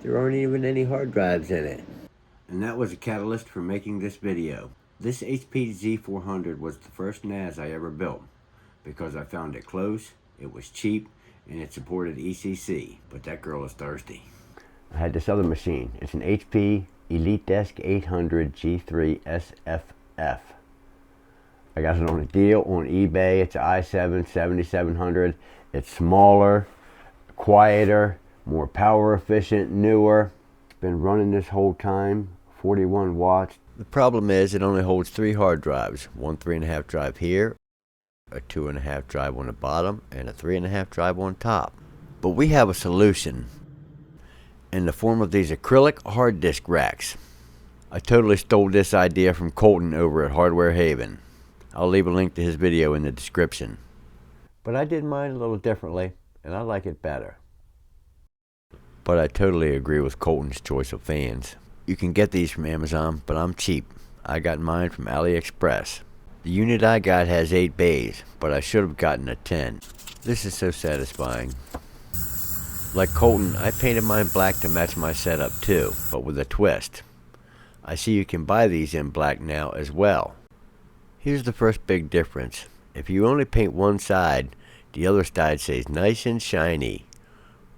There aren't even any hard drives in it. And that was a catalyst for making this video. This HP Z400 was the first NAS I ever built because I found it close, it was cheap, and it supported ECC, but that girl is thirsty. I had this other machine. It's an HP EliteDesk 800 G3 SFF. I got it on a deal on eBay. It's an i7 7700. It's smaller, quieter, more power efficient, newer. It's been running this whole time, 41 watts. The problem is it only holds 3 hard drives, one 3.5 drive here, a 2.5 drive on the bottom, and a 3.5 drive on top. But we have a solution in the form of these acrylic hard disk racks. I totally stole this idea from Colton over at Hardware Haven. I'll leave a link to his video in the description. But I did mine a little differently, and I like it better. But I totally agree with Colton's choice of fans. You can get these from Amazon, but I'm cheap. I got mine from AliExpress. The unit I got has 8 bays, but I should have gotten a 10. This is so satisfying. Like Colton, I painted mine black to match my setup too, but with a twist. I see you can buy these in black now as well. Here's the first big difference. If you only paint one side, the other side stays nice and shiny.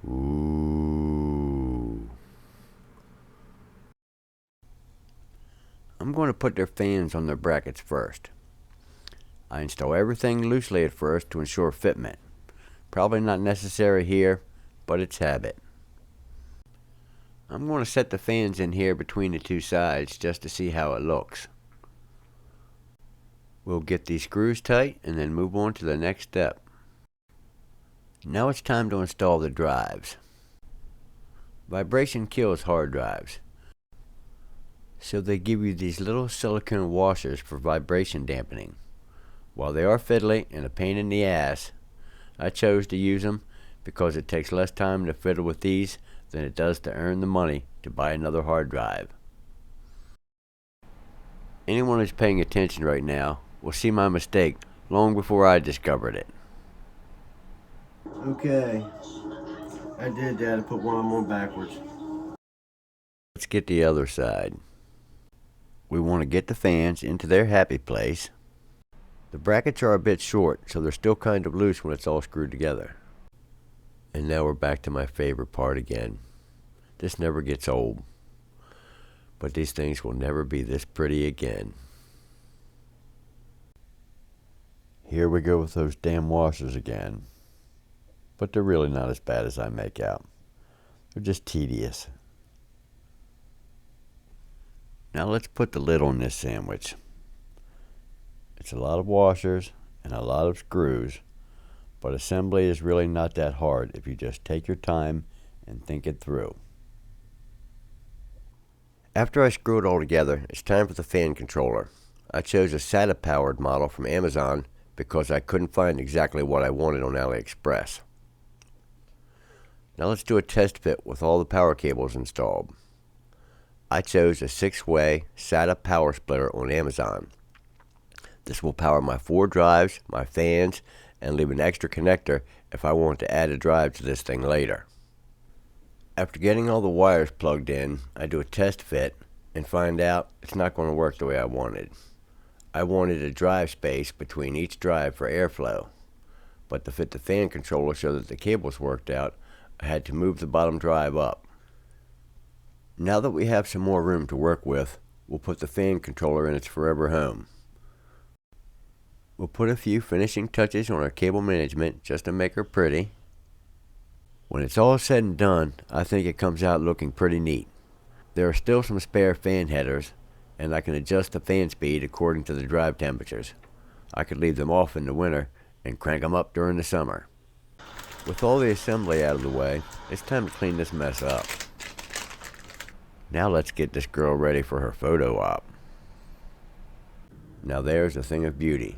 Ooh. I'm going to put their fans on their brackets first. I install everything loosely at first to ensure fitment. Probably not necessary here, but it's habit. I'm going to set the fans in here between the two sides just to see how it looks. We'll get these screws tight and then move on to the next step. Now it's time to install the drives. Vibration kills hard drives, so they give you these little silicone washers for vibration dampening. While they are fiddly and a pain in the ass, I chose to use them because it takes less time to fiddle with these than it does to earn the money to buy another hard drive. Anyone who's paying attention right now will see my mistake long before I discovered it. Okay, I did that. I put one of them on backwards. Let's get the other side. We want to get the fans into their happy place. The brackets are a bit short, so they're still kind of loose when it's all screwed together. And now we're back to my favorite part again. This never gets old. But these things will never be this pretty again. Here we go with those damn washers again. But they're really not as bad as I make out. They're just tedious. Now let's put the lid on this sandwich. It's a lot of washers and a lot of screws, but assembly is really not that hard if you just take your time and think it through. After I screw it all together, it's time for the fan controller. I chose a SATA powered model from Amazon because I couldn't find exactly what I wanted on AliExpress. Now let's do a test fit with all the power cables installed. I chose a 6-way SATA power splitter on Amazon. This will power my 4 drives, my fans, and leave an extra connector if I want to add a drive to this thing later. After getting all the wires plugged in, I do a test fit and find out it's not going to work the way I wanted. I wanted a drive space between each drive for airflow, but to fit the fan controller so that the cables worked out, I had to move the bottom drive up. Now that we have some more room to work with, we'll put the fan controller in its forever home. We'll put a few finishing touches on our cable management just to make her pretty. When it's all said and done, I think it comes out looking pretty neat. There are still some spare fan headers, and I can adjust the fan speed according to the drive temperatures. I could leave them off in the winter and crank them up during the summer. With all the assembly out of the way, it's time to clean this mess up. Now let's get this girl ready for her photo op. Now there's a thing of beauty,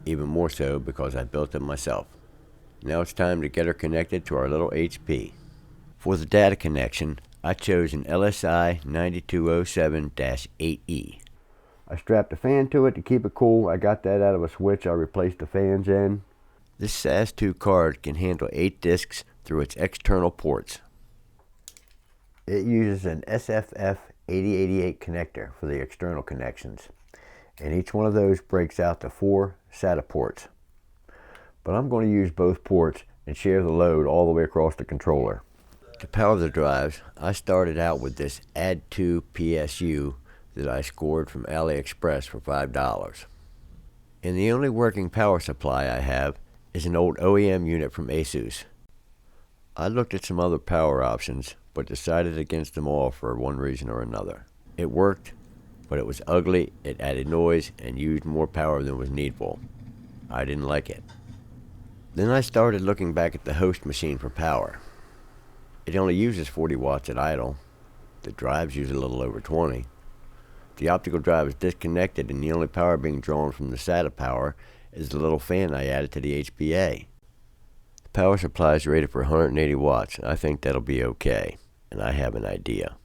even more so because I built it myself. Now it's time to get her connected to our little HP. For the data connection, I chose an LSI 9207-8E. I strapped a fan to it to keep it cool. I got that out of a switch I replaced the fans in. This SAS2 card can handle 8 disks through its external ports. It uses an SFF 8088 connector for the external connections, and each one of those breaks out to 4 SATA ports. But I'm going to use both ports and share the load all the way across the controller. To power the drives, I started out with this Add2 PSU that I scored from AliExpress for $5. And the only working power supply I have is an old OEM unit from Asus. I looked at some other power options, but decided against them all for one reason or another. It worked, but it was ugly, it added noise, and used more power than was needful. I didn't like it. Then I started looking back at the host machine for power. It only uses 40 watts at idle. The drives use a little over 20. The optical drive is disconnected, and the only power being drawn from the SATA power is the little fan I added to the HPA. The power supply is rated for 180 watts, and I think that'll be okay, and I have an idea.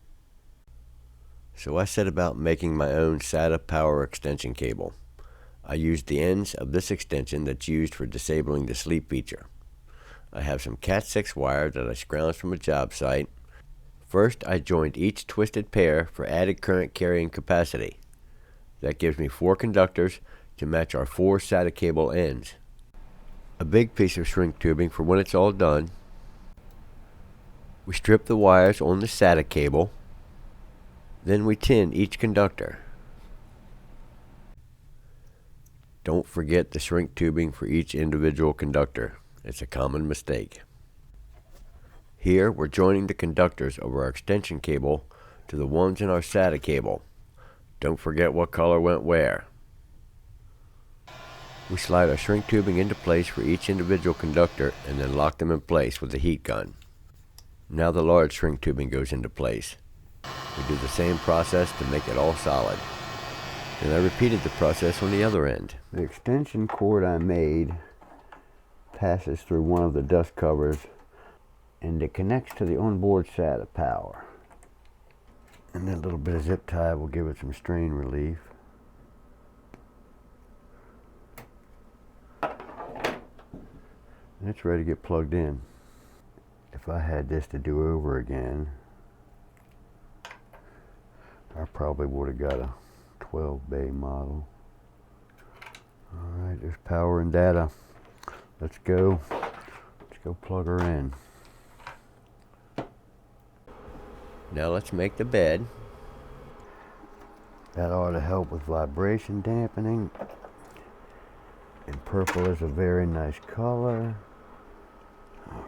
So I set about making my own SATA power extension cable. I used the ends of this extension that's used for disabling the sleep feature. I have some Cat6 wire that I scrounged from a job site. First, I joined each twisted pair for added current carrying capacity. That gives me 4 conductors to match our 4 SATA cable ends. A big piece of shrink tubing for when it's all done. We strip the wires on the SATA cable. Then we tin each conductor. Don't forget the shrink tubing for each individual conductor. It's a common mistake. Here we're joining the conductors of our extension cable to the ones in our SATA cable. Don't forget what color went where. We slide our shrink tubing into place for each individual conductor and then lock them in place with a heat gun. Now the large shrink tubing goes into place. We do the same process to make it all solid. Then I repeated the process on the other end. The extension cord I made passes through one of the dust covers and it connects to the onboard SATA power. And that little bit of zip tie will give it some strain relief. And it's ready to get plugged in. If I had this to do over again, I probably would have got a 12 bay model. Alright, there's power and data. Let's go plug her in. Now let's make the bed. That ought to help with vibration dampening. And purple is a very nice color. Alright.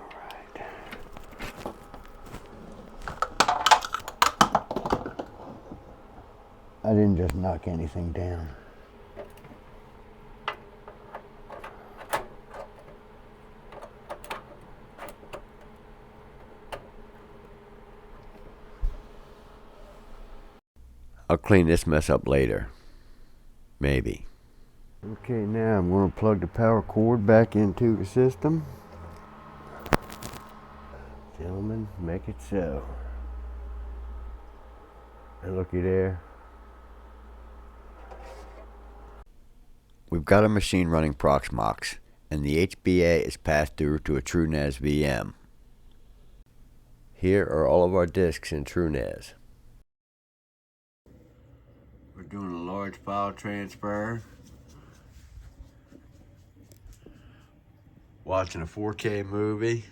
I didn't just knock anything down. I'll clean this mess up later. Maybe. Okay, now I'm going to plug the power cord back into the system. Gentlemen, make it so. And looky there. We've got a machine running Proxmox, and the HBA is passed through to a TrueNAS VM. Here are all of our disks in TrueNAS. We're doing a large file transfer. Watching a 4K movie.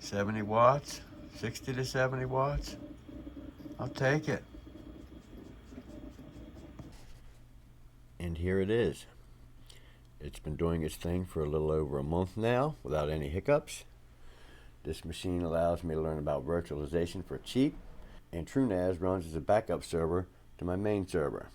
$70 watts, 60 to 70 watts. I'll take it. And here it is. It's been doing its thing for a little over a month now without any hiccups. This machine allows me to learn about virtualization for cheap, and TrueNAS runs as a backup server to my main server.